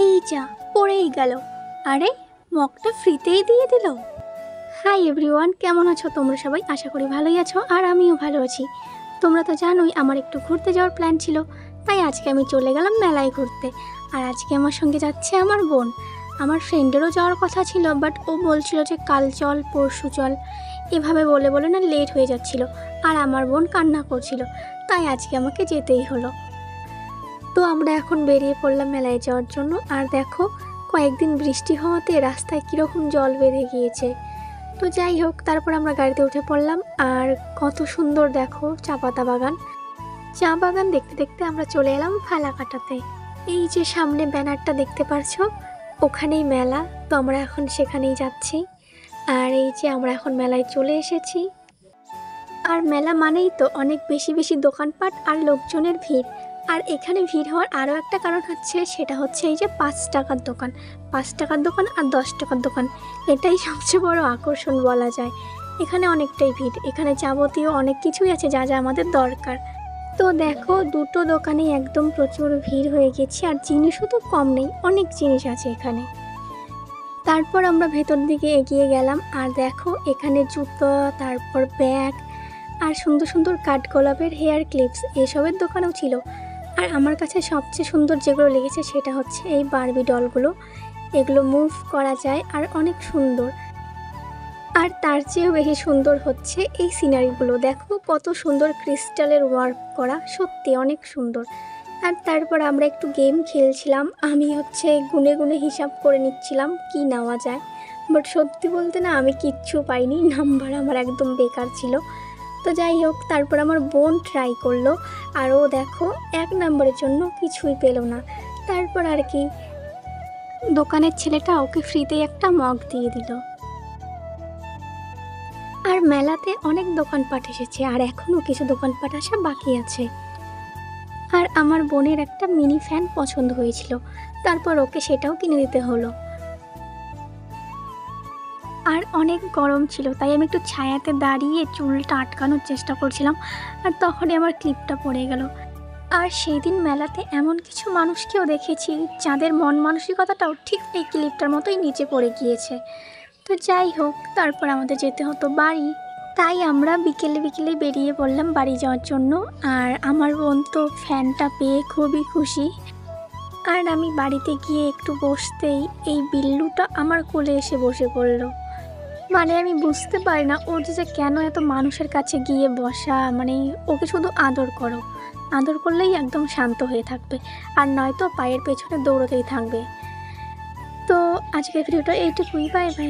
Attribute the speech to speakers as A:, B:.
A: এই যা পড়েই গেল। আরে মগটা ফ্রিতেই দিয়ে দিল। হাই এভরিওয়ান, কেমন আছো তোমরা সবাই? আশা করি ভালোই আছো, আর আমিও ভালো আছি। তোমরা তো জানোই আমার একটু ঘুরতে যাওয়ার প্ল্যান ছিল, তাই আজকে আমি চলে গেলাম মেলায় ঘুরতে। আর আজকে আমার সঙ্গে যাচ্ছে আমার বোন। আমার ফ্রেন্ডেরও যাওয়ার কথা ছিল, বাট ও বলছিল যে কাল চল, পরশু চল, এভাবে বলে বলে না লেট হয়ে যাচ্ছিল। আর আমার বোন কান্না করছিল, তাই আজকে আমাকে যেতেই হলো। তো আমরা এখন বেরিয়ে পড়লাম মেলায় যাওয়ার জন্য। আর দেখো, কয়েকদিন বৃষ্টি হওয়াতে রাস্তায় কীরকম জল বেঁধে গিয়েছে। তো যাই হোক, তারপর আমরা গাড়িতে উঠে পড়লাম। আর কত সুন্দর দেখো চা পাতা বাগান। চা বাগান দেখতে দেখতে আমরা চলে এলাম ফালাকাটাতে। এই যে সামনে ব্যানারটা দেখতে পারছো, ওখানেই মেলা। তো আমরা এখন সেখানেই যাচ্ছি। আর এই যে আমরা এখন মেলায় চলে এসেছি। আর মেলা মানেই তো অনেক বেশি বেশি দোকানপাট আর লোকজনের ভিড়। আর এখানে ভিড় হওয়ার আরও একটা কারণ হচ্ছে, সেটা হচ্ছে এই যে 5 টাকার দোকান। 5 টাকার দোকান আর 10 টাকার দোকান, এটাই সবচেয়ে বড় আকর্ষণ বলা যায়। এখানে অনেকটাই ভিড়, এখানে যাবতীয় অনেক কিছুই আছে যা যা আমাদের দরকার। তো দেখো, দুটো দোকানেই একদম প্রচুর ভিড় হয়ে গেছে, আর জিনিসও তো কম নেই, অনেক জিনিস আছে এখানে। তারপর আমরা ভেতর দিকে এগিয়ে গেলাম। আর দেখো, এখানে জুতো, তারপর ব্যাগ, আর সুন্দর সুন্দর কাঠগোলাপের হেয়ার ক্লিপস এসবের দোকানও ছিল। আর আমার কাছে সবচেয়ে সুন্দর যেগুলো লেগেছে সেটা হচ্ছে এই বারবি ডলগুলো। এগুলো মুভ করা যায় আর অনেক সুন্দর। আর তার চেয়েও বেশি সুন্দর হচ্ছে এই সিনারিগুলো। দেখো কত সুন্দর ক্রিস্টালের ওয়ার্ক করা, সত্যি অনেক সুন্দর। আর তারপর আমরা একটু গেম খেলছিলাম। আমি গুনে গুনে হিসাব করে নিচ্ছিলাম কি নেওয়া যায়, বাট সত্যি বলতে না আমি কিচ্ছু পাইনি, নাম্বার আমার একদম বেকার ছিল। তো যাই হোক, তারপর আমার বোন ট্রাই করলো, আর ও দেখো 1 নম্বরের জন্য কিছুই পেল না। তারপর আর কি, দোকানের ছেলেটা ওকে ফ্রিতেই একটা মগ দিয়ে দিল। আর মেলাতে অনেক দোকানপাট এসেছে, আর এখনও কিছু দোকানপাট আসা বাকি আছে। আর আমার বোনের একটা মিনি ফ্যান পছন্দ হয়েছিল, তারপর ওকে সেটাও কিনে দিতে হলো। আর অনেক গরম ছিল, তাই আমি একটু ছায়াতে দাঁড়িয়ে চুলটা আটকানোর চেষ্টা করছিলাম, আর তখনই আমার ক্লিপটা পড়ে গেল। আর সেই দিন মেলাতে এমন কিছু মানুষকেও দেখেছি যাদের মন মানসিকতাটাও ঠিক এই ক্লিপটার মতোই নিচে পড়ে গিয়েছে। তো যাই হোক, তারপর আমাদের যেতে হতো বাড়ি, তাই আমরা বিকেলে বিকেলে বেরিয়ে পড়লাম বাড়ি যাওয়ার জন্য। আর আমার বোন তো ফ্যানটা পেয়ে খুবই খুশি। আর আমি বাড়িতে গিয়ে একটু বসতেই এই বিল্লুটা আমার কোলে এসে বসে পড়লো। মানে আমি বুঝতে পারি না ও যে কেন এত মানুষের কাছে গিয়ে বসা, মানে ওকে শুধু আদর করো, আদর করলেই একদম শান্ত হয়ে থাকবে, আর নয়তো পায়ের পেছনে দৌড়তেই থাকবে। তো আজকের ভিডিওটা এইটুকুই, বাই বাই।